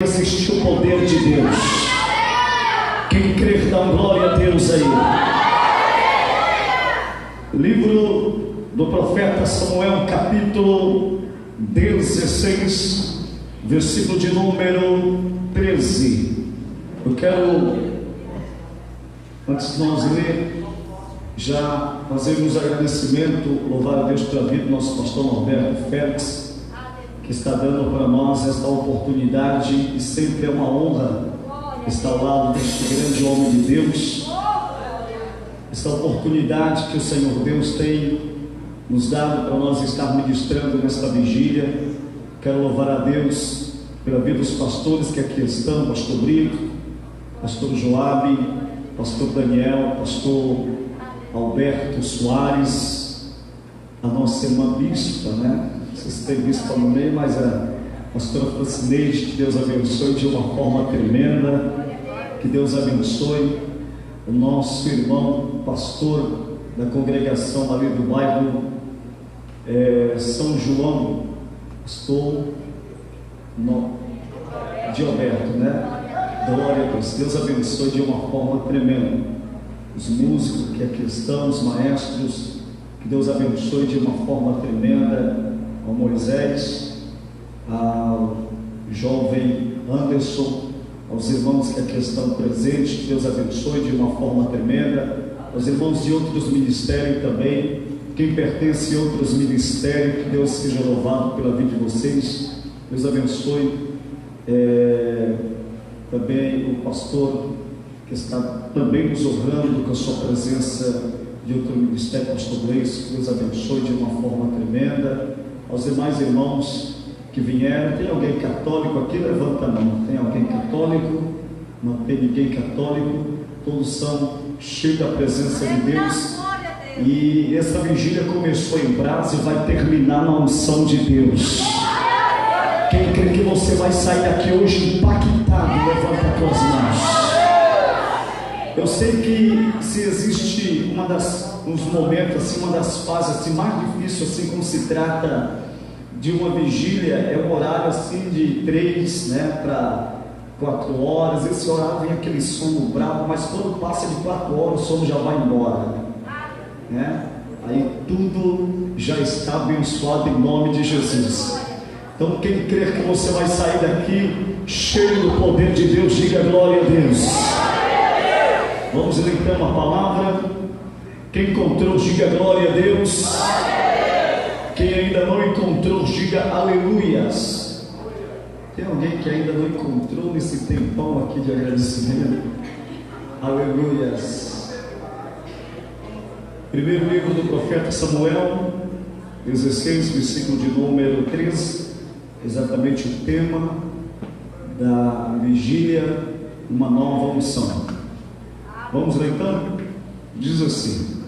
Existe o poder de Deus. Quem crer, dá glória a Deus aí. Livro do profeta Samuel, capítulo 16, versículo de número 13. Eu quero, antes de nós ler, já fazermos agradecimento, louvar a Deus pela vida do nosso pastor Norberto Félix, que está dando para nós esta oportunidade, e sempre é uma honra estar ao lado deste grande homem de Deus. Esta oportunidade que o Senhor Deus tem nos dado para nós estar ministrando nesta vigília. Quero louvar a Deus pela vida dos pastores que aqui estão, pastor Brito, pastor Joabe, pastor Daniel, pastor Alberto Soares, a nossa irmã bispa, né? Vocês têm visto no meio, mas a pastora Francineide, que Deus abençoe de uma forma tremenda, que Deus abençoe o nosso irmão pastor da congregação ali do bairro São João, pastor Gilberto, né? Glória a Deus. Deus abençoe de uma forma tremenda os músicos que aqui estão, os maestros, que Deus abençoe de uma forma tremenda ao Moisés, ao jovem Anderson, aos irmãos que aqui estão presentes, que Deus abençoe de uma forma tremenda, aos irmãos de outros ministérios também, quem pertence a outros ministérios, que Deus seja louvado pela vida de vocês. Deus abençoe também o pastor que está também nos honrando com a sua presença de outro ministério, pastor Gleice, que Deus abençoe de uma forma tremenda. Aos demais irmãos que vieram, tem alguém católico aqui? Levanta a mão. Tem alguém católico? Não tem ninguém católico? Todos são cheios da presença de Deus. E essa vigília começou em brasa e vai terminar na unção de Deus. Quem crê que você vai sair daqui hoje impactado, levanta as tuas mãos. Eu sei que se existe uns momentos assim, uma das fases assim, mais difíceis assim, quando se trata de uma vigília, é um horário assim de 3, né, para 4 horas. Esse horário vem aquele sono bravo, mas quando passa de 4 horas o sono já vai embora, né? Aí tudo já está abençoado em nome de Jesus. Então quem crer que você vai sair daqui cheio do poder de Deus, diga glória a Deus. Vamos ler então a palavra. Quem encontrou, diga glória a Deus. Quem ainda não encontrou, diga aleluias. Tem alguém que ainda não encontrou nesse tempão aqui de agradecimento? Aleluias. Primeiro livro do profeta Samuel, 16, versículo de número 13, exatamente o tema da vigília, uma nova unção. Vamos ler então? Diz assim,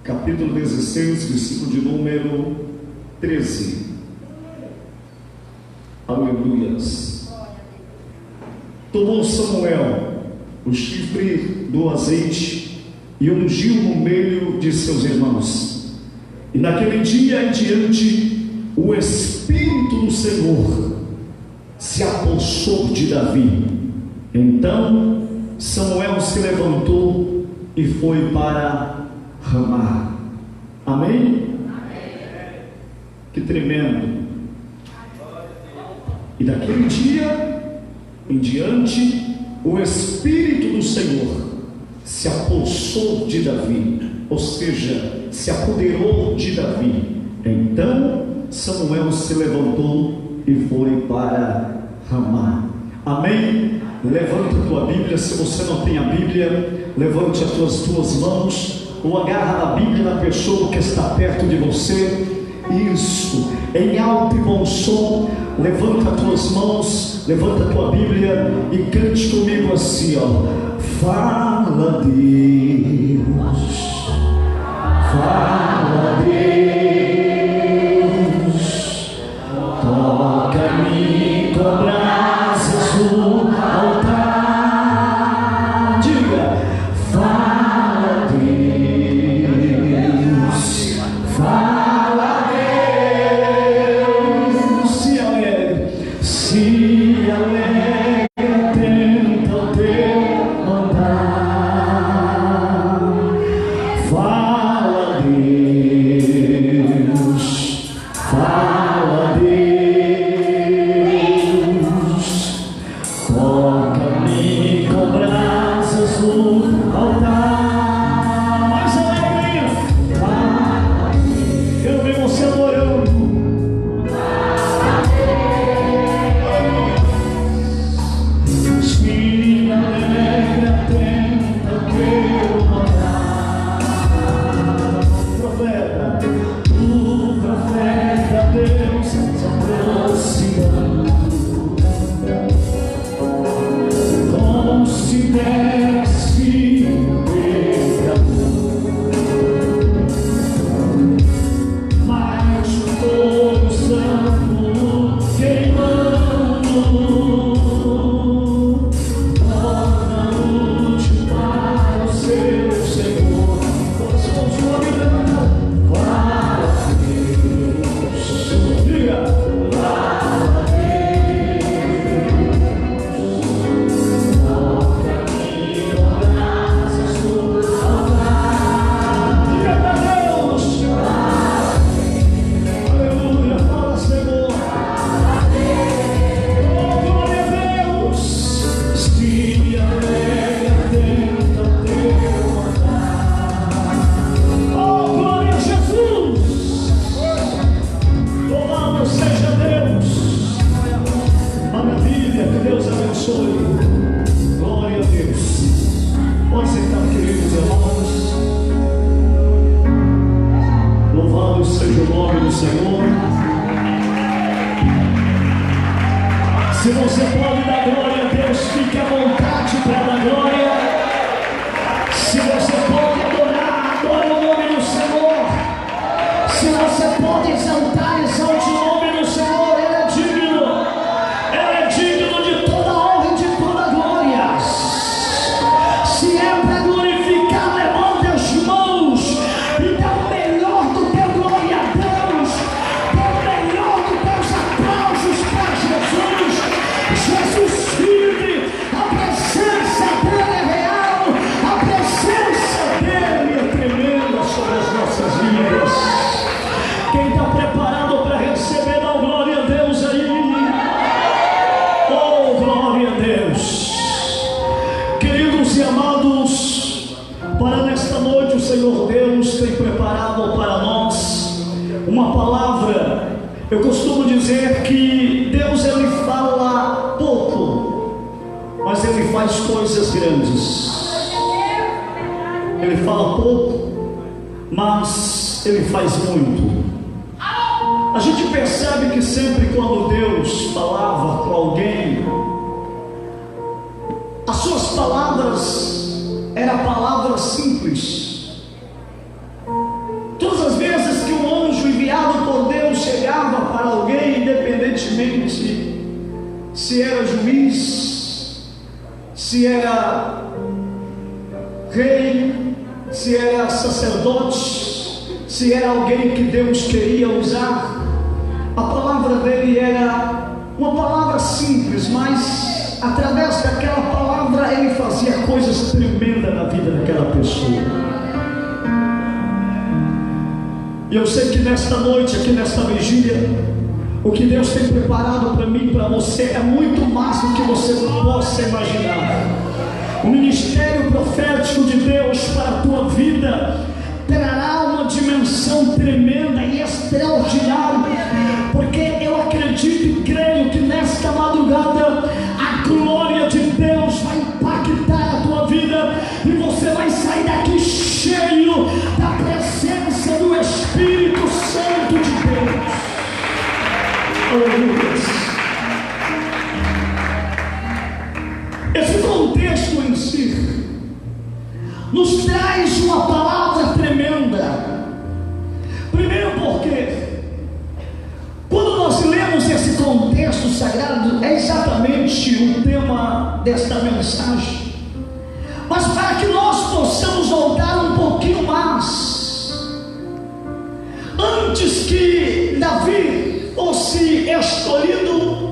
capítulo 16, versículo de número 13. Aleluias. Tomou Samuel o chifre do azeite e ungiu no meio de seus irmãos. E naquele dia em diante, o Espírito do Senhor se apossou de Davi. Então Samuel se levantou e foi para Ramá. Amém? Que tremendo. E daquele dia em diante, o Espírito do Senhor se apossou de Davi, ou seja, se apoderou de Davi. Então Samuel se levantou e foi para Ramá. Amém? Levanta a tua Bíblia. Se você não tem a Bíblia, levante as tuas mãos, ou agarra na Bíblia da pessoa que está perto de você. Isso, em alto e bom som, levanta as tuas mãos, levanta a tua Bíblia e cante comigo assim, ó. Fala Deus, fala Deus, toca-me com brasas no altar. Diga, fala Deus, fala Deus. Sim, Se você pode dar glória a Deus, fique à vontade para dar glória. Se você pode adorar, adore o nome do Senhor. Se você pode exaltar, exalte o nome do Senhor. Ele é digno de toda honra e de toda glória. Se é para glorificar, levante as mãos e dá o melhor do teu glória a Deus. Dá o melhor dos teus aplausos para Jesus. Jesus vive, a presença dele é real, a presença dele é tremenda sobre as nossas vidas. Quem está preparado para receber, dá glória a Deus aí. Oh, glória a Deus. Queridos e amados, para nesta noite o Senhor Deus tem preparado para nós uma palavra. Eu costumo dizer que Deus, ele fala pouco, mas ele faz coisas grandes. Ele fala pouco, mas ele faz muito. A gente percebe que sempre quando Deus falava com alguém, as suas palavras eram palavras simples. Todas as vezes que um anjo enviado por Deus chegava para alguém, independentemente se era juiz, se era rei, se era sacerdote, se era alguém que Deus queria usar, a palavra dele era uma palavra simples, mas através daquela palavra ele fazia coisas tremendas na vida daquela pessoa. E eu sei que nesta noite, aqui nesta vigília, o que Deus tem preparado para mim e para você é muito mais do que você possa imaginar. O ministério profético de Deus para a tua vida trará uma dimensão tremenda e extraordinária, porque eu acredito e creio que nesta madrugada a glória de Deus vai impactar a tua vida e você vai sair daqui cheio da presença do Espírito Santo de Deus. Aleluia. Esse contexto em si nos traz uma palavra tremenda. Primeiro porque quando nós lemos esse contexto sagrado, é exatamente o tema desta mensagem. Mas para que nós possamos voltar um pouquinho mais, antes que Davi fosse escolhido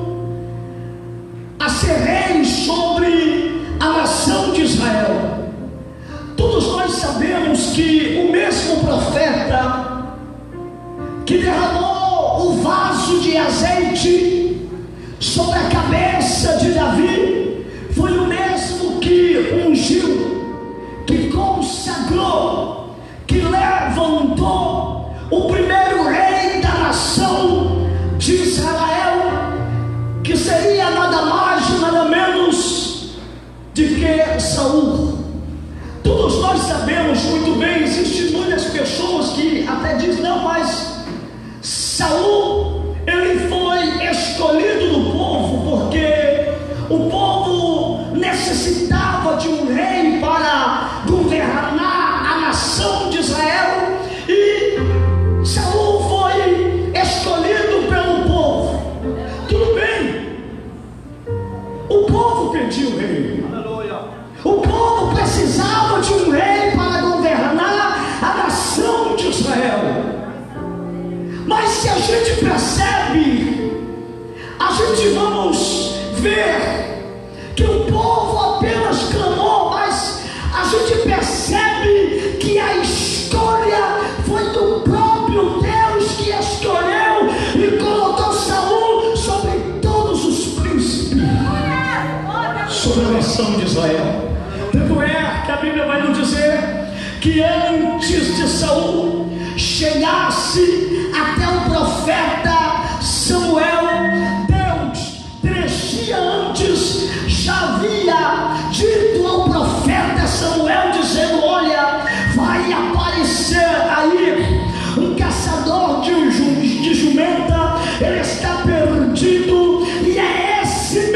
a ser rei sobre a nação de Israel, todos nós sabemos que o mesmo profeta que derramou o vaso de azeite sobre a cabeça de Davi foi o mesmo que ungiu, que consagrou, que levantou o primeiro rei da nação de Israel, que seria nada mais e nada menos de que Saul. Todos nós sabemos muito bem, existem muitas pessoas que até dizem, não, mas Saul, ele foi escolhido do povo, porque o povo necessitava de um rei para governar a nação de Israel, e Saul foi escolhido pelo povo. Tudo bem, o povo pediu o rei. O povo precisava de um rei para governar a nação de Israel. Mas se a gente percebe, a gente vamos ver que o povo apenas clamou, mas a gente percebe que a escolha foi do próprio Deus, que escolheu e colocou Saul sobre todos os príncipes, sobre a nação de Israel. Tanto é que a Bíblia vai nos dizer que antes de Saul chegasse até o profeta Samuel, Deus, 3 dias antes, já havia dito ao profeta Samuel, dizendo, olha, vai aparecer aí um caçador de jumenta, ele está perdido, e é esse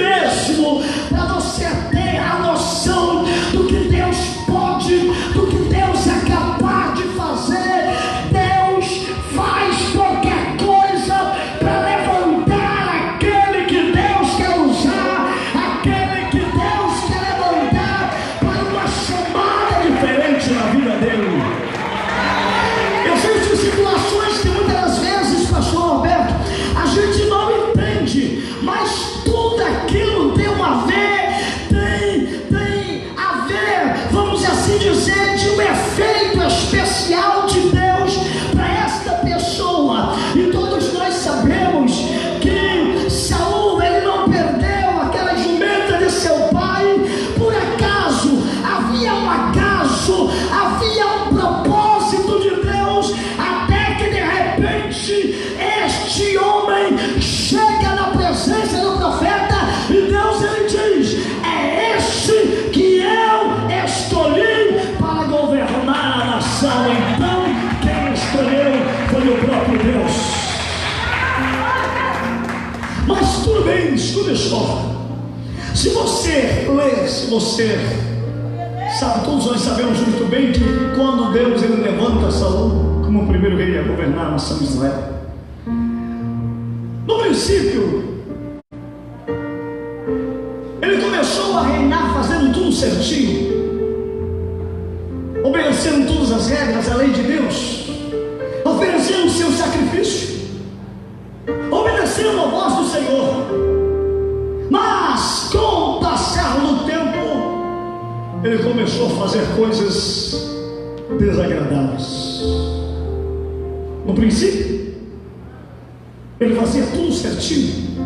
Mas tudo bem, escuta só. Se você ler, sabe, todos nós sabemos muito bem que quando Deus ele levanta Saul como o primeiro rei a governar a nação de Israel, no princípio ele começou a reinar fazendo tudo certinho, obedecendo todas as regras, a lei de Deus, oferecendo o seu sacrifício, obedecendo a voz do Senhor. Mas com o passar do tempo, ele começou a fazer coisas desagradáveis. No princípio, ele fazia tudo certinho,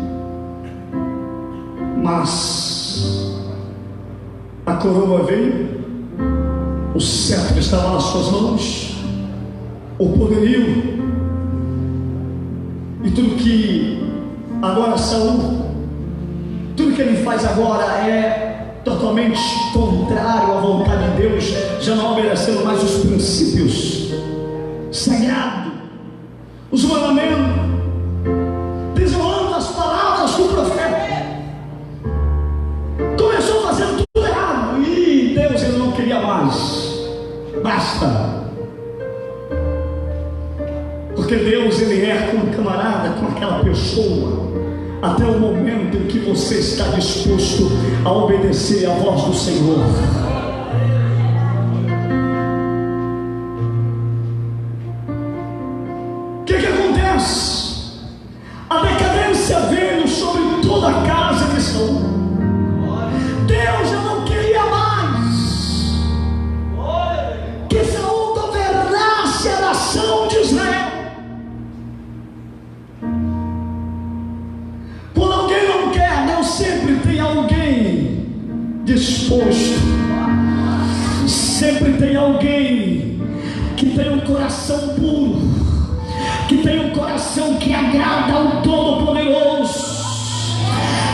mas a coroa veio, o cetro estava nas suas mãos, o poderio, e tudo que agora Saul, tudo que ele faz agora é totalmente contrário à vontade de Deus, já não obedecendo mais os princípios sagrados, os mandamentos, desonrando as palavras do profeta. Começou fazendo tudo errado e Deus ele não queria mais. Basta. Porque Deus ele é com o camarada, com aquela pessoa, até o momento em que você está disposto a obedecer à voz do Senhor. O que acontece? A decadência veio sobre toda a casa de Saul. Deus já não queria mais que Saul governasse a nação de Israel. Sempre tem alguém disposto, sempre tem alguém que tem um coração puro, que tem um coração que agrada ao Todo-Poderoso,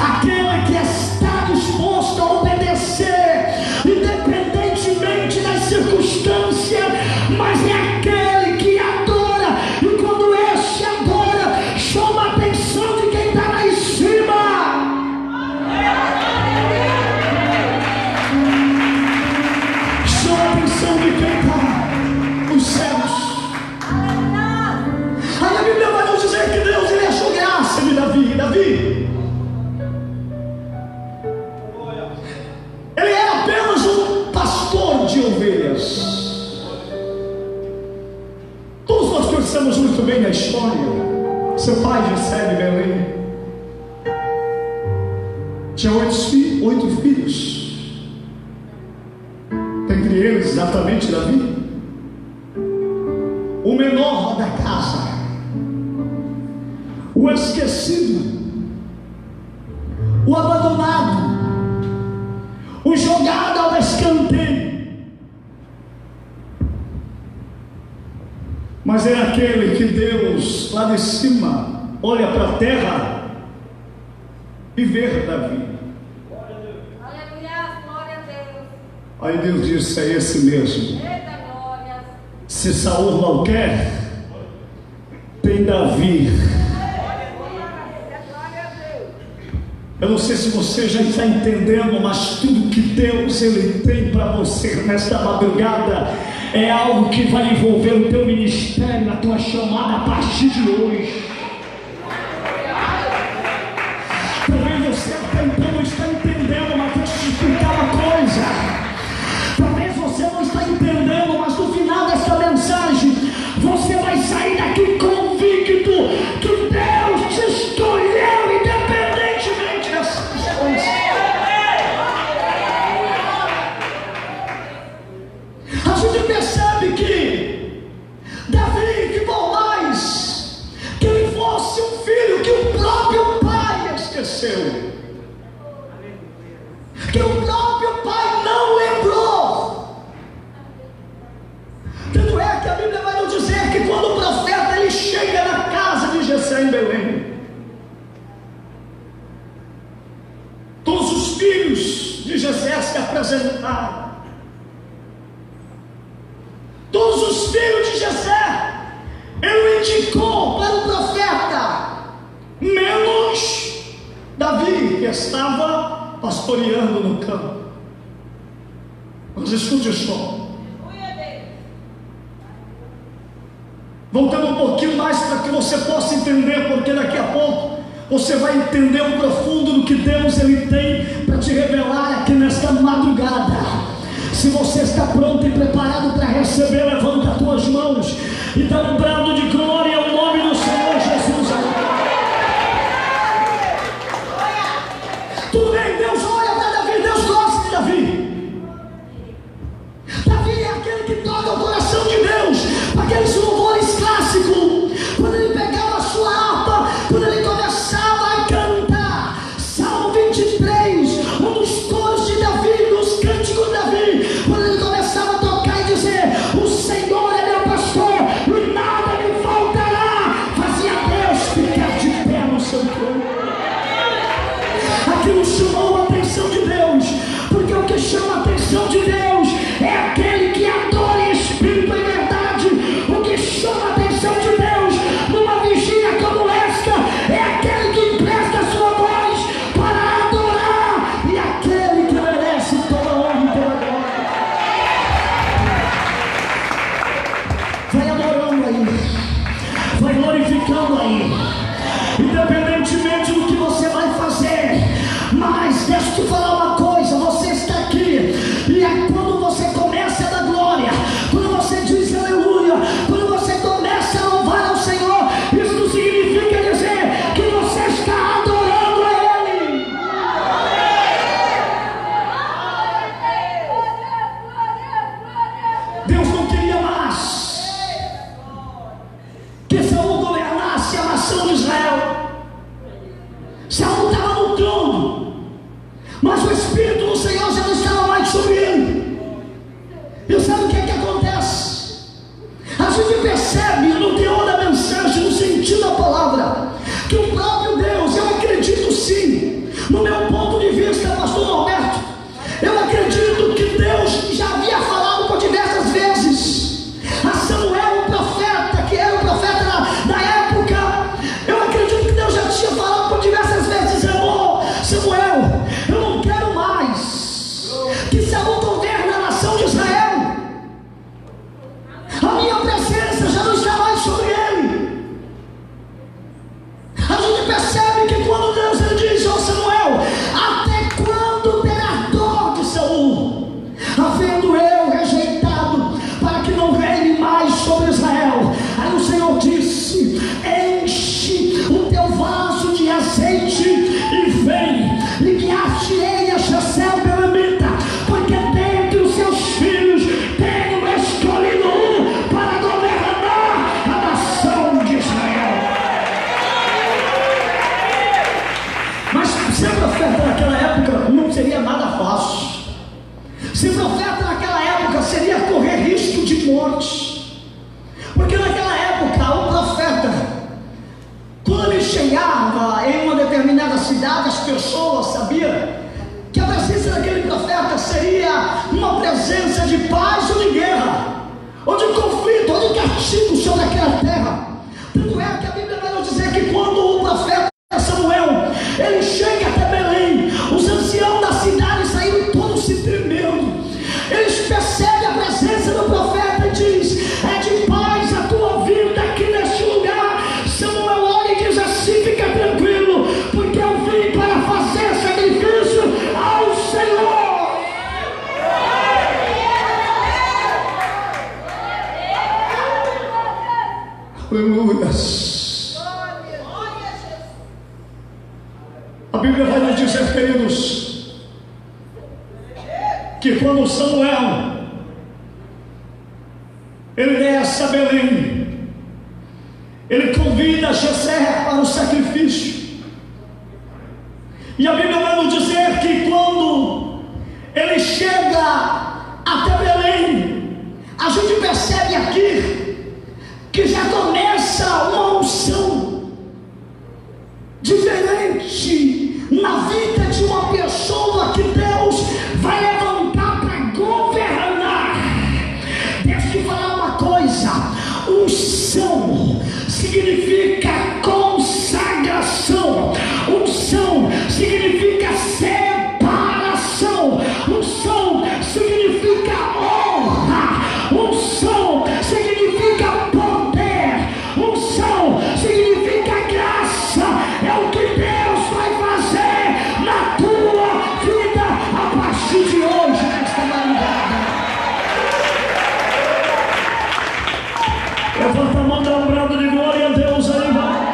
aquele que está disposto a obedecer, independentemente das circunstâncias, mas é aquele que adora, e quando este adora, chama a atenção de quem está lá em cima. De quem está nos céus. Aí a Bíblia vai nos dizer que Deus ele achou graça de Davi. Ele era apenas um pastor de ovelhas. Todos nós conhecemos muito bem a história. Seu pai Jessé de Belém tinha 8 filhos. Entre eles, exatamente Davi, o menor da casa, o esquecido, o abandonado, o jogado ao escanteio. Mas é aquele que Deus lá de cima olha para a terra e vê Davi. Aí Deus disse: é esse mesmo. Se Saul não quer, tem Davi. Eu não sei se você já está entendendo, mas tudo que Deus ele tem para você nesta madrugada é algo que vai envolver o teu ministério, a tua chamada a partir de hoje. Talvez você até então não está entendendo, mas vou te explicar uma coisa. Talvez você não está entendendo, mas no final dessa mensagem você vai sair daqui convicto que Deus te escolheu independentemente dessas coisas. A gente percebe que Davi, que por mais que ele fosse um filho que o próprio pai esqueceu, que o próprio pai não lembrou. Tanto é que a Bíblia vai nos dizer que quando o profeta ele chega na casa de Jessé em Belém, todos os filhos de Jessé se apresentaram. Todos os filhos de Jessé ele indicou para o profeta, menos estava pastoreando no campo. Mas escute só. Voltando um pouquinho mais para que você possa entender, porque daqui a pouco você vai entender o profundo do que Deus ele tem para te revelar aqui nesta madrugada. Se você está pronto e preparado para receber, levanta as tuas mãos e dá um brado de glória ao nome do Senhor Jesus. Tudo bem, Deus olha para Davi, Deus gosta de Davi. Davi é aquele que toca o coração de Deus, para aqueles louvores clássicos, quando ele pegava a sua harpa, quando ele começava a cantar, Salmo 23, um dos coros de Davi, dos cânticos de Davi, quando ele começava a tocar e dizer, o Senhor é meu pastor, e nada me faltará, fazia Deus ficar de pé no seu trono. Aquilo chamou a atenção de Deus, porque o que chama a atenção de Deus é aquele que adora em espírito e verdade. O que chama a atenção de Deus numa vigília como esta é aquele que empresta a sua voz para adorar, e aquele que merece toda a honra e toda a glória. Vai adorando aí, vai glorificando aí, independentemente do que você vai fazer. Mas deixa eu te falar uma coisa, você está aqui, e é quando você começa a dar glória, quando você diz aleluia, quando você começa a louvar ao Senhor, isso não significa dizer que você está adorando a Ele. Deus não queria mais que Saul governasse a nação de Israel. Saul estava no trono, mas o Espírito do Senhor já não estava mais sobre ele. E sabe o que é que acontece? A gente percebe no teor da mensagem, no sentido da palavra, que o próprio Deus, eu acredito sim, no meu ponto de vista, pastor Norberto, eu acredito que Deus já havia falado por diversas vezes a Samuel, o profeta, que era o profeta da época. Eu acredito que Deus já tinha falado por diversas vezes, Samuel, eu não quero mais que Saul governe a nação de Israel. A minha presença já não está mais sobre ele. A gente percebe que quando Deus ele diz ao Samuel, até quando terá dor de Saul, havendo eu rejeitado, para que não reine mais sobre Israel. Aí o Senhor disse, enche o teu vaso de azeite e vem, e guiar-te-ei a Jessé belemita, porque dentre os seus filhos tenho escolhido um para governar a nação de Israel. Mas ser profeta naquela época não seria nada fácil. Ser profeta naquela época seria correr risco de morte, porque naquela época o profeta, quando ele chegava em uma determinada cidade, as pessoas sabiam que a presença daquele profeta seria uma presença de paz ou de guerra, ou de conflito, ou de castigo sobre aquela terra. Tanto é que a Bíblia vai nos dizer que quando o profeta Samuel, ele chega até Belém, os anciãos da cidade saíram todos se tremendo. Eles percebem a presença do profeta e diz, é de paz a tua vida aqui neste lugar. Samuel olha e diz assim, fica tranquilo, porque eu vim para fazer sacrifício ao Senhor. Aleluia. A Bíblia vai nos dizer, queridos, que quando Samuel ele desce a Belém, ele convida Jessé para o sacrifício. E a Bíblia vai nos dizer que quando ele chega até Belém, a gente percebe aqui que já começa uma unção diferente na vida de uma pessoa que Deus vai levantar para governar. Deixa eu te falar uma coisa, unção significa consagração. Unção Unção significa separação. Unção significa honra. Unção significa poder. Unção significa graça. É o que Deus vai fazer na tua vida a partir de hoje, nesta madrugada. Levanta a mão, dá um brado de glória a Deus aí, vai.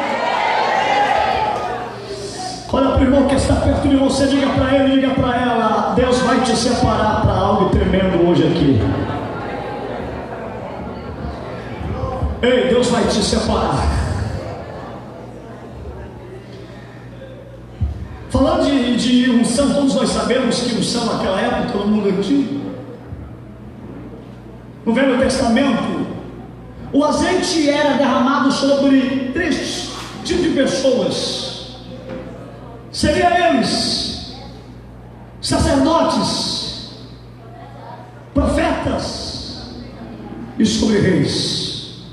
Olha para o irmão que está perto de você, diga para ele, diga para ela: Deus vai te separar para algo tremendo hoje aqui. Ei, Deus vai te separar. Falando de unção, todos nós sabemos que unção naquela época, no mundo antigo, no Velho Testamento, o azeite era derramado sobre 3 tipos de pessoas. Seriam eles sacerdotes, profetas e sobre reis.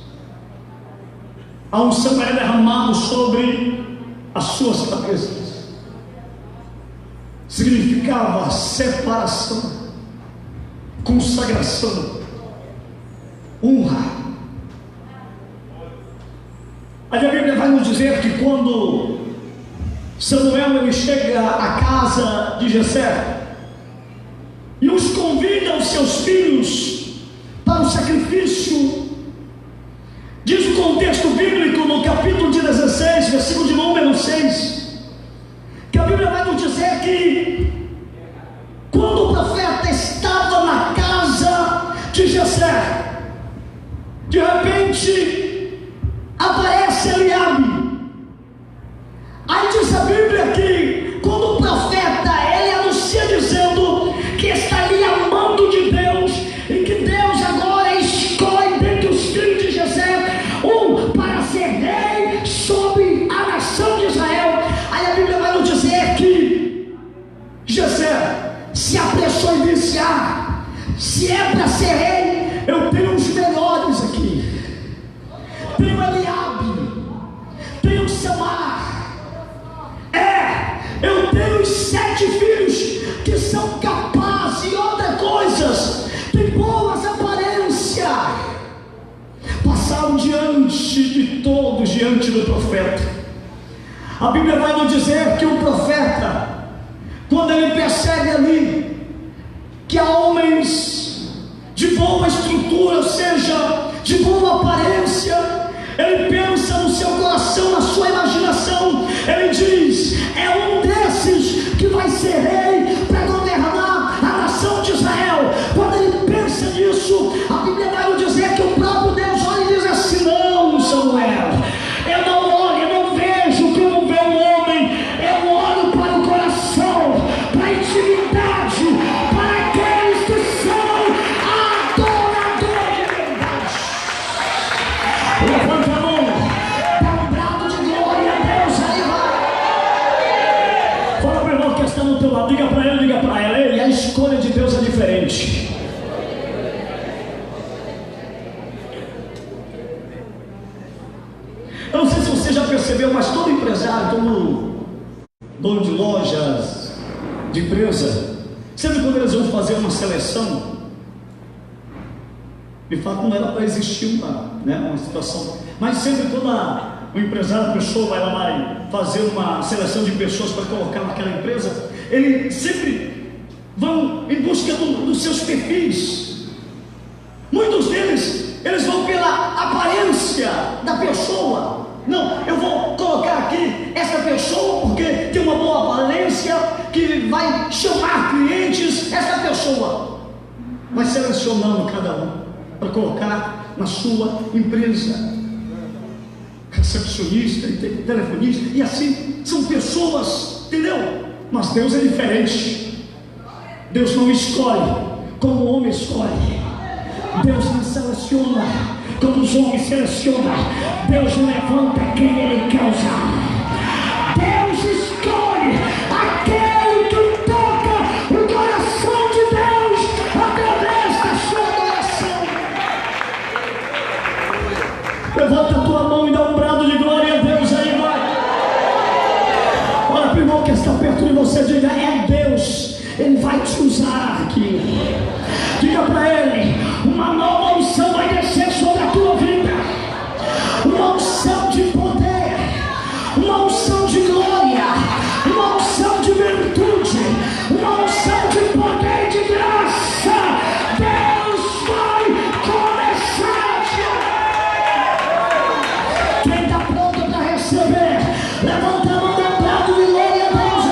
A unção era derramada sobre as suas cabeças. Significava separação, consagração, honra. Aí a Bíblia vai nos dizer que quando Samuel ele chega à casa de Jessé e os convida os seus filhos para o sacrifício, diz o contexto bíblico no capítulo 16, versículo de número 6, que a Bíblia vai nos dizer que quando o profeta estava na casa de Jessé, de repente aparece Eliabe. Aí diz a Bíblia que quando o profeta ele anuncia dizendo que estaria amando de Deus e que Deus agora escolhe dentre os filhos de Jessé para ser rei sobre a nação de Israel. Aí a Bíblia vai nos dizer que Jessé se apressou e disse: se é para ser rei, eu tenho os melhores aqui. Tenho Eliabe, tenho Samar. Eu tenho os 7 filhos que são capazes e outras coisas, tem boas aparências. Passaram diante de todos, diante do profeta. A Bíblia vai nos dizer que o profeta, quando ele percebe ali que há homens de boa estrutura, ou seja, de boa aparência, ele pensa no seu coração, na sua imaginação, ele diz: é um desses que vai ser rei para governar a nação de Israel. Quando ele pensa nisso, a Bíblia vai nos dizer que o próprio Deus olha e diz assim: não, Samuel, eu não olho, eu não vejo como vê um homem, eu olho para o coração, para a intimidade, para aqueles que são adoradores de verdade. Levanta a mão, dá um brado de glória a Deus aí, vai. Fala para o irmão que está no teu lado, diga para ele, diga para ela: ei, a escolha de Deus é diferente. Eu não sei se você já percebeu, mas todo empresário, todo dono de lojas, de empresa, sempre quando eles vão fazer uma seleção, de fato não era para existir uma situação, mas sempre toda o empresário, a pessoa vai fazer uma seleção de pessoas para colocar naquela empresa, eles sempre vão em busca dos seus perfis. Muitos deles, eles vão pela aparência da pessoa. Não, eu vou colocar aqui essa pessoa porque tem uma boa aparência, que vai chamar clientes. Essa pessoa vai selecionando cada um para colocar na sua empresa. Recepcionista, telefonista, e assim são pessoas, entendeu? Mas Deus é diferente. Deus não escolhe como o homem escolhe. Deus não seleciona como os homens selecionam. Deus levanta quem Ele quer usar. Deus escolhe aquele que toca o coração de Deus através da sua adoração. Levanta a tua mão e dá um brado de glória a Deus aí, vai. Olha para o irmão te usar aqui. Diga para ele: uma nova unção vai descer sobre a tua vida, uma unção de poder, uma unção de glória, uma unção de virtude, uma unção de poder e de graça. Deus vai começar a te... Quem está pronto para receber, levanta a mão, aplaude e glória a Deus.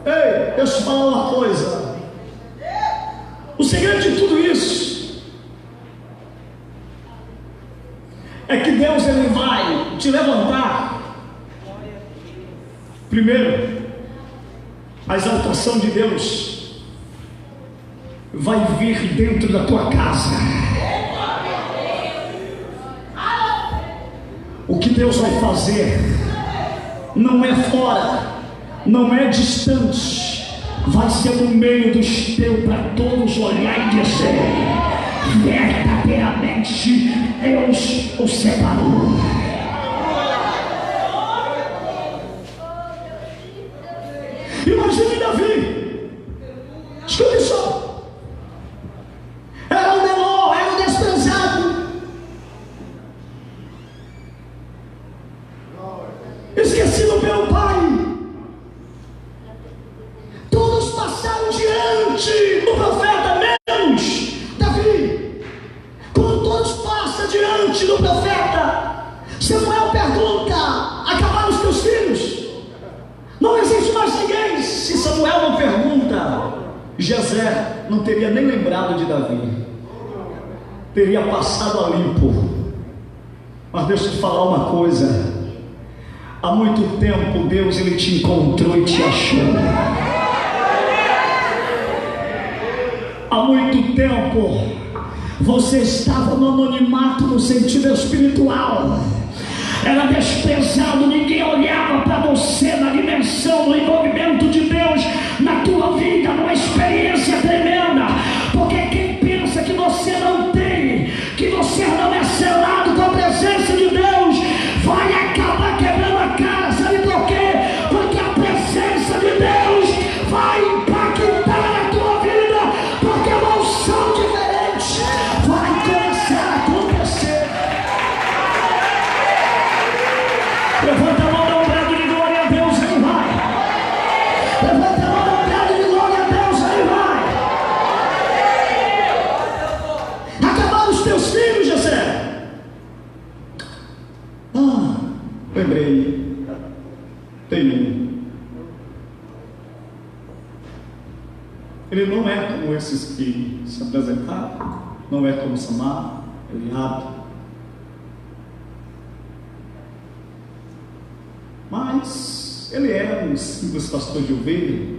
Ei, deixa eu te falar uma coisa. O segredo de tudo isso é que Deus, ele vai te levantar. Primeiro, a exaltação de Deus vai vir dentro da tua casa. O que Deus vai fazer não é fora, não é distante, vai ser no meio dos teus, para todos olhar e dizer: verdadeiramente Deus o separou. Imagine Davi, escute só, era o menor, era o desprezado, esquecido pelo pai. Todos passaram diante do profeta, menos Davi. Quando todos passam diante do profeta, Samuel pergunta: acabaram os teus filhos? Não existe mais ninguém. Se Samuel não pergunta, Jessé não teria nem lembrado de Davi, teria passado a limpo. Mas deixa eu te falar uma coisa: há muito tempo Deus, ele te encontrou e te achou. Há muito tempo você estava no anonimato, no sentido espiritual, era desprezado, ninguém olhava para você na dimensão do envolvimento de Deus na tua vida, numa experiência tremenda. Porque quem pensa que você não tem, que você não é selado com a presença de Deus, vai acabar quebrando a cara. Sabe por quê? Porque a presença de Deus vai impactar a tua vida, porque uma unção diferente vai começar a acontecer. Levanta a mão, dá um brado de glória a Deus, aí vai. Levanta a mão, dá um brado de glória a Deus, aí vai. Acabaram os teus filhos, Jessé? Lembrei, tem um. Ele não é como esses que se apresentaram, não é como Samar, Eliabe, mas ele é um simples pastor de ovelha.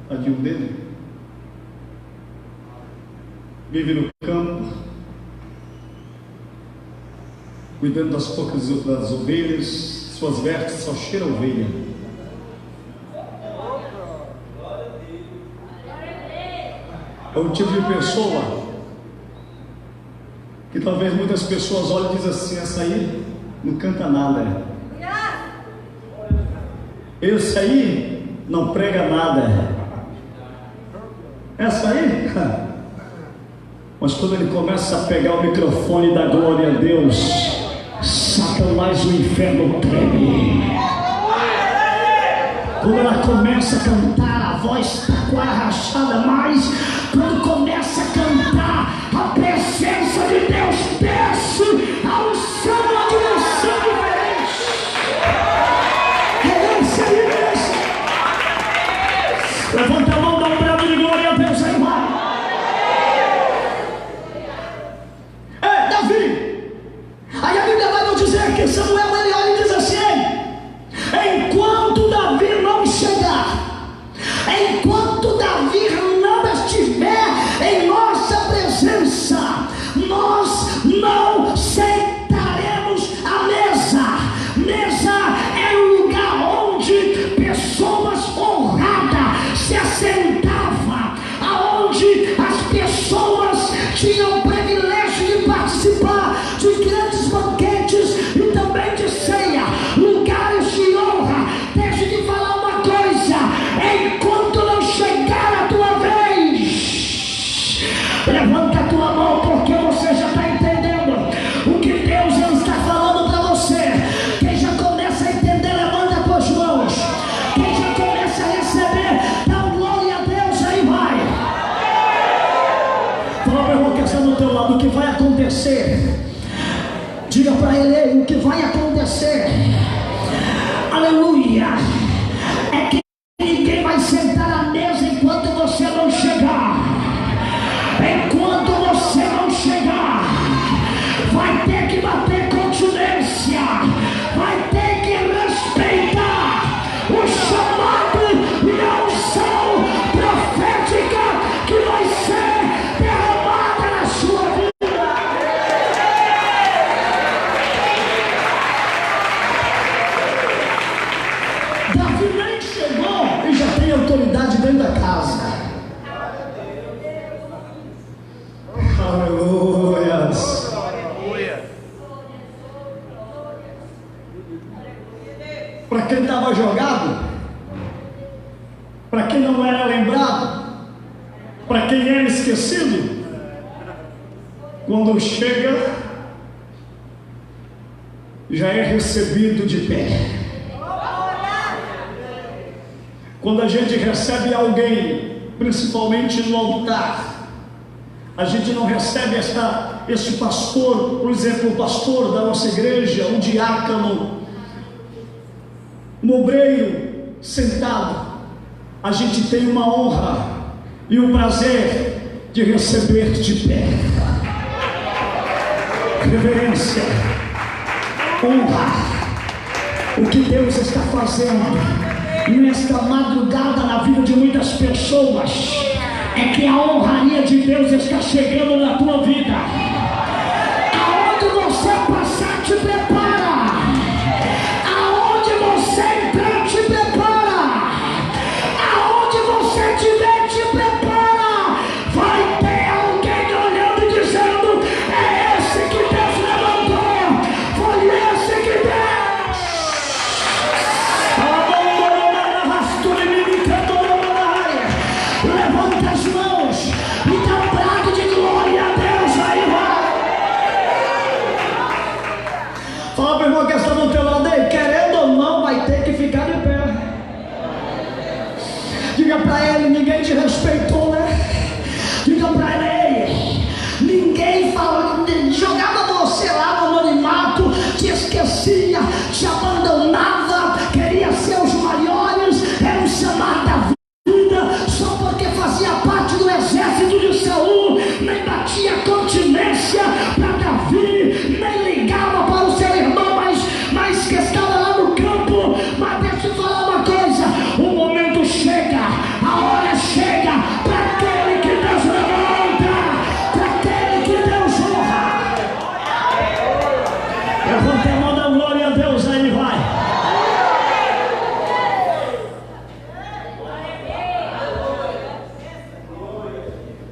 Tadinho dele, vive no campo, cuidando das poucas das ovelhas, suas vestes só cheiram ovelha. É um tipo de pessoa que talvez muitas pessoas olhem e dizem assim: essa aí não canta nada, esse aí não prega nada, essa aí. Mas quando ele começa a pegar o microfone da glória a Deus, Satanás, o inferno treme. Quando ela começa a cantar, a voz está quase rachada, mas quando começa a cantar, a presença de Deus desce, a unção, uma dimensão diferente. Levanta a mão, dá um brado de glória a Deus, aí vai. Davi. Aí a Bíblia vai nos dizer que Samuel, ele olha e diz assim: enquanto Davi não chegar, enquanto Davi não estiver em nossa que vai acontecer, aleluia, é que ninguém vai sentar à mesa enquanto você não chegar. Enquanto você não chegar, vai ter que bater continência, vai ter que respeitar o chamado e a unção profética que vai ser derramada na sua vida. Davi nem chegou e já tem autoridade dentro da casa. Aleluias. Para quem estava jogado, para quem não era lembrado, para quem era esquecido, quando chega, já é recebido de pé. Quando a gente recebe alguém, principalmente no altar, a gente não recebe este pastor, por exemplo, o pastor da nossa igreja, um diácono, um obreiro sentado. A gente tem uma honra e o prazer de receber de pé. Reverência, honra, o que Deus está fazendo nesta madrugada na vida de muitas pessoas é que a honraria de Deus está chegando na tua vida. Aonde você passar, te prepara. Aonde você entrar, te prepara. Aonde você estiver, te prepara. Vai ter alguém olhando e dizendo: é esse que Deus levantou. Foi esse que Deus. Levanta as mãos e dá um brado de glória a Deus. Aí vai. Fala para o irmão que está no teu lado aí, querendo ou não, vai ter que ficar de pé. Diga para ele: ninguém te respeitou, né? Diga para ele: ninguém falou, jogava você lá no anonimato, te esquecia, te abandonava, queria ser os maiores, era um chamado da vida. Só porque fazia parte do exército de Saul, nem batia continência para Davi, nem ligava para o seu irmão, mas que estava lá no campo. Mas deixa eu te falar uma coisa: o momento chega, a hora chega para aquele que Deus levanta, para aquele que Deus honra. Levanta a mão, da glória a Deus, aí vai.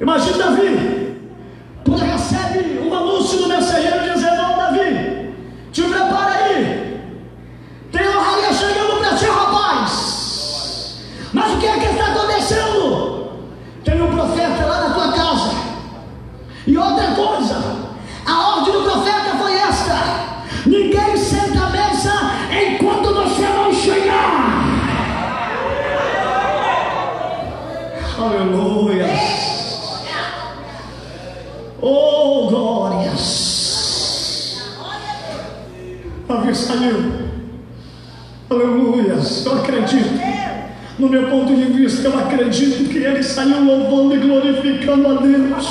Imagina Davi, quando recebe um anúncio do mensageiro dizendo: ó Davi, te prepara aí, tem honraria chegando para ti, rapaz. Mas o que é que está acontecendo? Tem um profeta lá na tua casa. E outra coisa, a ordem do profeta foi esta: ninguém senta à mesa enquanto você não chegar. Aleluia. Oh, glórias. Davi saiu. Aleluia. Eu acredito. No meu ponto de vista, eu acredito que ele saiu louvando e glorificando a Deus,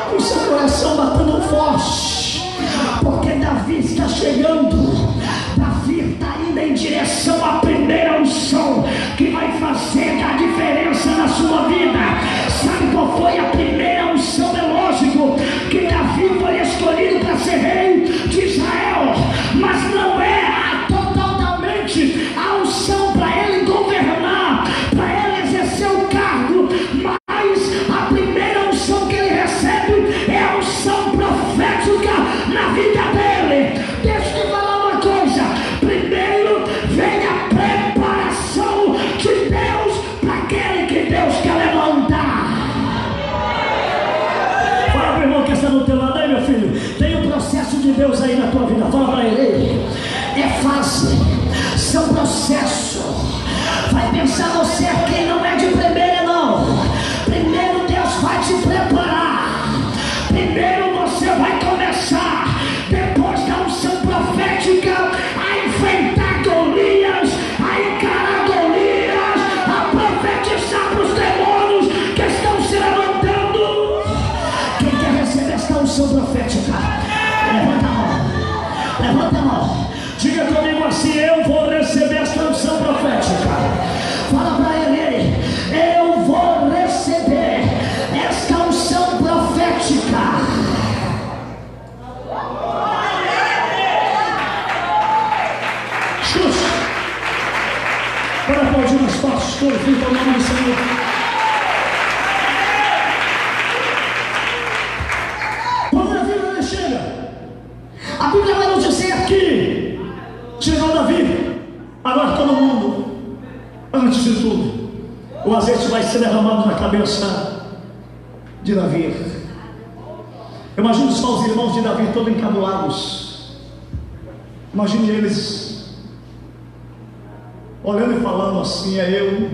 com seu coração batendo forte, porque Davi está chegando. Davi está indo em direção à primeira unção que vai fazer a diferença na sua vida. Sabe qual foi a primeira unção? É lógico que Davi foi escolhido para ser rei de Israel, mas não é totalmente a unção para ele governar, para ele exercer o cargo, mas a primeira unção que ele recebe é a unção profética na vida dele. Deixa eu te falar uma Pode aplaudir nas partes, glorifica o nome do Senhor. Quando Davi ele chega, a Bíblia vai nos dizer que chegou Davi, agora todo mundo, antes de tudo, o azeite vai ser derramado na cabeça de Davi. Imagine só os irmãos de Davi todos encabulados. Imagine eles olhando e falando assim: era eu,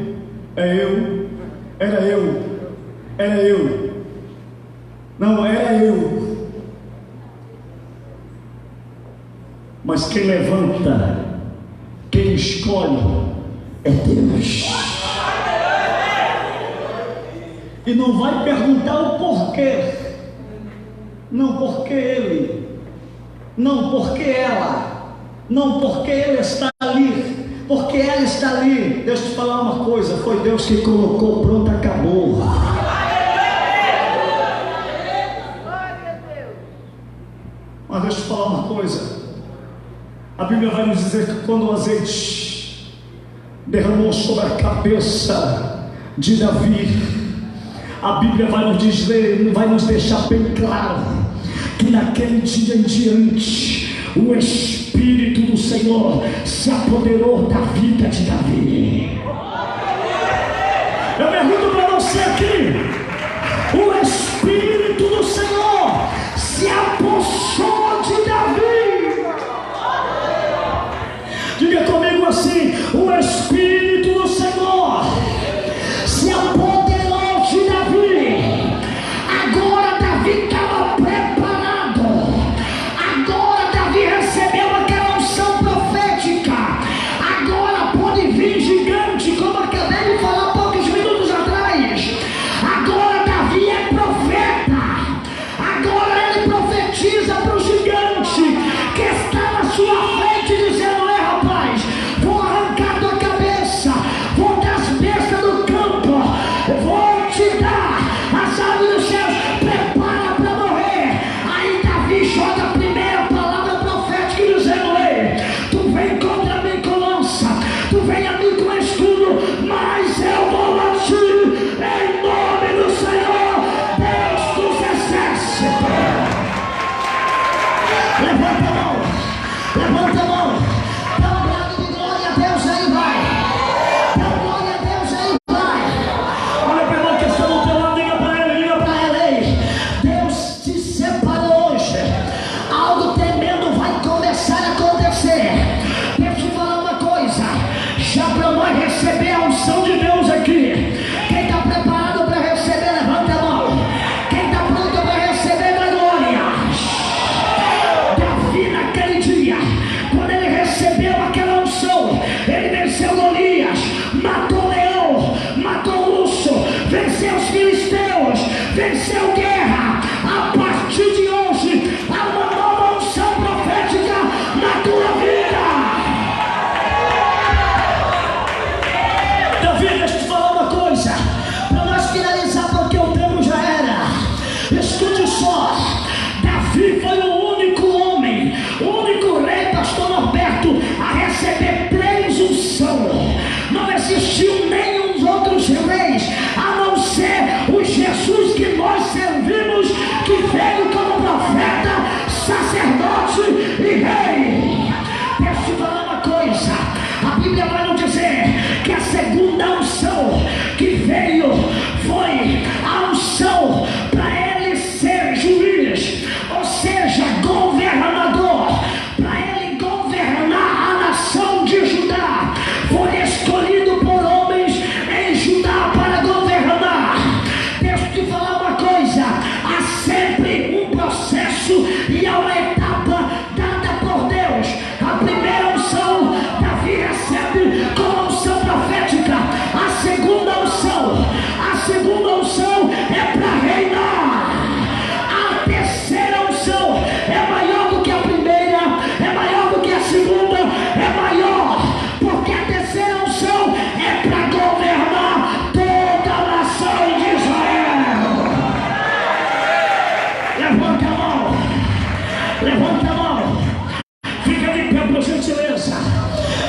não era eu. Mas quem levanta, quem escolhe é Deus. E não vai perguntar o porquê. Não porque ele, não porque ela, não porque ele está ali, porque ela está ali. Deixa eu te falar uma coisa: foi Deus que colocou, pronto, acabou. Mas deixa eu te falar uma coisa: a Bíblia vai nos dizer que quando o azeite derramou sobre a cabeça de Davi, a Bíblia vai nos dizer, vai nos deixar bem claro que naquele dia em diante o Espírito do Senhor se apoderou da vida de Davi. Eu pergunto para você aqui: o Espírito do Senhor se apossou de Davi. Diga comigo assim: o Espírito do Senhor se apoderou de Davi. Agora Davi estava preparado. Agora Davi recebeu aquela unção profética. Agora pode vir gigante, como acabei de falar poucos minutos atrás. Agora Davi é profeta. Agora ele profetiza para o gigante que está na sua frente, dizendo: é, rapaz, vou arrancar tua cabeça, vou dar as bestas do campo, vou te dar as aves dos céus, prepara para morrer. Aí Davi joga a primeira palavra profética dizendo: ei, tu vem contra mim com lança, tu vem a mim com escudo, mas eu vou latir em nome do Senhor, Deus dos exércitos. Levanta a mão, levanta a mão, dá um brado de glória a Deus aí, vai. Dá glória a Deus aí, vai. Olha para irmão que está do teu lado, diga para ele, ei, Deus te separou hoje. Algo tremendo vai começar a acontecer. Deixa eu te falar uma coisa: já para nós receber a unção de Deus aqui, quem está preparado para receber, levanta a mão. Quem está pronto para receber a glória? Davi, naquele dia, quando ele recebeu aquela unção, ele venceu Golias, matou leão, matou urso, venceu os filisteus, venceu guerra. A partir de hoje há uma nova unção profética na tua vida. Davi, deixa eu te falar uma coisa para nós finalizar, porque o tempo já era. Escute só: Davi foi o único homem, o único rei, pastor Norberto, a receber 3 unções. Não existiu nenhum outros reis a não ser o Jesus que nós servimos, que veio como profeta, sacerdote e rei. Deixa eu te falar uma coisa: a Bíblia vai nos dizer que a segunda unção que veio foi a unção para ele ser juiz, ou seja, governador, para ele governar a nação de Judá. Foi escolhido por homens em Judá para governar. Deixa eu te falar uma coisa: há sempre um processo e há uma etapa dada por Deus. A primeira unção Davi recebe como unção profética. A segunda unção é para reinar. A terceira unção é maior do que a primeira, é maior do que a segunda, é maior, porque a terceira unção é para governar toda a nação de Israel. Levanta a mão, levanta a mão, fica de pé por gentileza,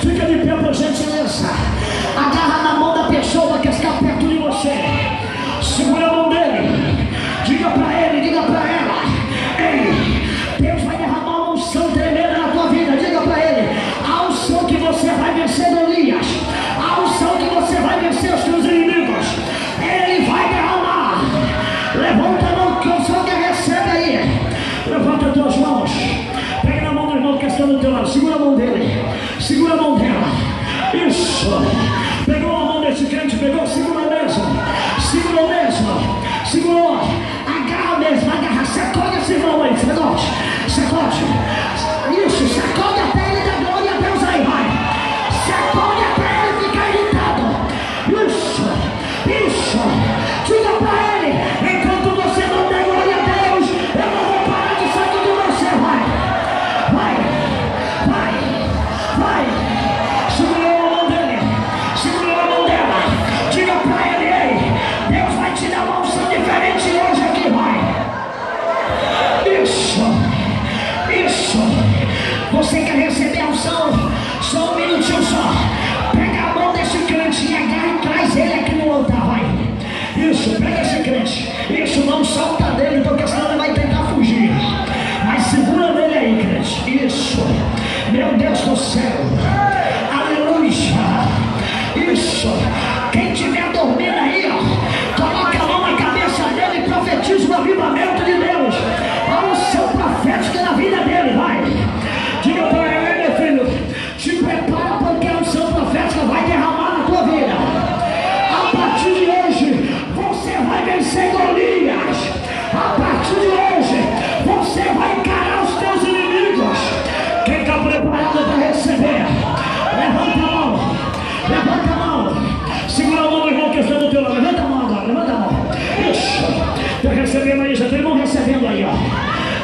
fica de pé por gentileza. Agarra na mão da pessoa que está perto de você. Segura a mão dele. Diga para ele, diga para ela: ei, Deus vai derramar uma unção tremenda na tua vida. Diga para ele: a unção que você vai vencer Golias, a unção que você vai vencer os teus inimigos, ele vai derramar. Levanta a mão, que unção que recebe aí. Levanta as tuas mãos. Pega na mão do irmão que está do teu lado. Segura a mão dele. Segura a mão dela. Isso. Pegou a mão desse crente, pegou, segura mesmo. Segurou mesmo. Segurou. Agarra mesmo, agarra. Sacode esse irmão aí, sacode. Sacode. Isso, sacode até ele dar glória a Deus aí, vai. Sacode até ele ficar irritado. Isso. Isso. Diga pra ele: enquanto você não der glória a Deus, eu não vou parar de sacudir você, vai. Vai. Vai. Vai. Segurou a mão dele. Segurou a mão dela. Diga pra ele: ei, Deus vai te dar uma unção diferente hoje aqui, vai. Isso. Isso. Você quer receber a unção? Só um minutinho só. Pega a mão desse crente e agarra e traz ele aqui no altar, vai. Isso, pega esse crente. Isso, não solta dele, porque senão ele vai tentar fugir. Mas segura nele aí, crente. Isso. Meu Deus do céu. Aleluia. Isso. Quem estiver dormindo aí, ó, coloca a mão na cabeça dele e profetiza o avivamento de Deus. A unção profética na vida dele, vai. Diga para ele: meu filho, te prepara, porque a unção profética vai derramar na tua vida. A partir de hoje, você vai vencer Golias. A partir de hoje, você vai encarar os teus inimigos. Quem está preparado para receber? Levanta a mão. Levanta a mão. Segura a mão do irmão que está do teu lado. Levanta a mão agora, levanta a mão. Isso. Está recebendo aí, já tem irmão recebendo aí, ó.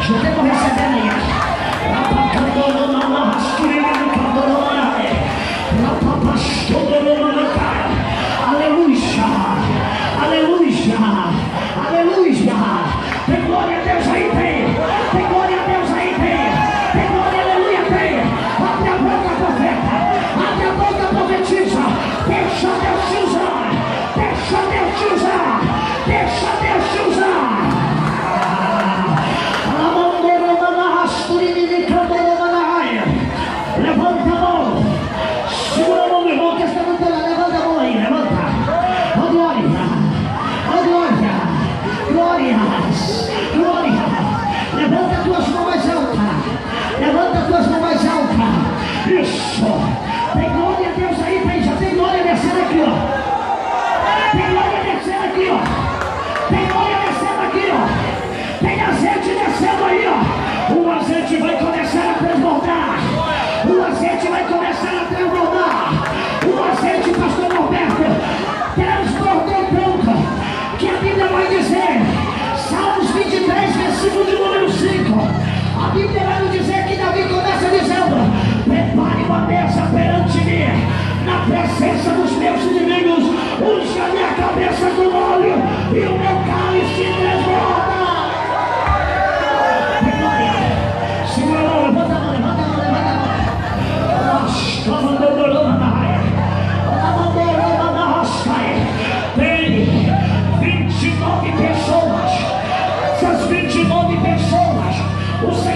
Já tem irmão recebendo aí, ó. Aleluia. Aleluia. Aleluia. Tem glória a Deus aí, tem. Tem glória a Deus aí, tem. Tem glória, aleluia, tem. Abre a boca, profeta. Abre a boca, profetiza. Deixa Deus te usar. Deixa Deus te usar. Deixa Deus te usar. Levanta a mão. Segura a mão do irmão que está no teu lado. Levanta a mão aí, levanta. Oh glória. Oh glória. Glórias. Glória. Levanta as tuas mãos mais altas. Levanta as tuas mãos mais altas. Isso. Tem glória a Deus aí, tem. Já tem glória descendo aqui, ó. Tem glória descendo aqui, ó. Tem glória descendo aqui, ó. Tem azeite descendo aí, ó. O azeite vai começar a transbordar. O azeite vai começar a transbordar. O azeite, pastor Norberto, transbordou tanto que a Bíblia vai dizer, Salmos 23, versículo de número 5. A Bíblia vai nos dizer que Davi começa dizendo: prepare uma mesa perante mim, na presença dos meus inimigos, unge a minha cabeça com óleo e o meu cálice transborda. Segura a mão, levanta a mão, levanta a mão, levanta a mão. Tem 29 pessoas. Essas 29 pessoas, o Senhor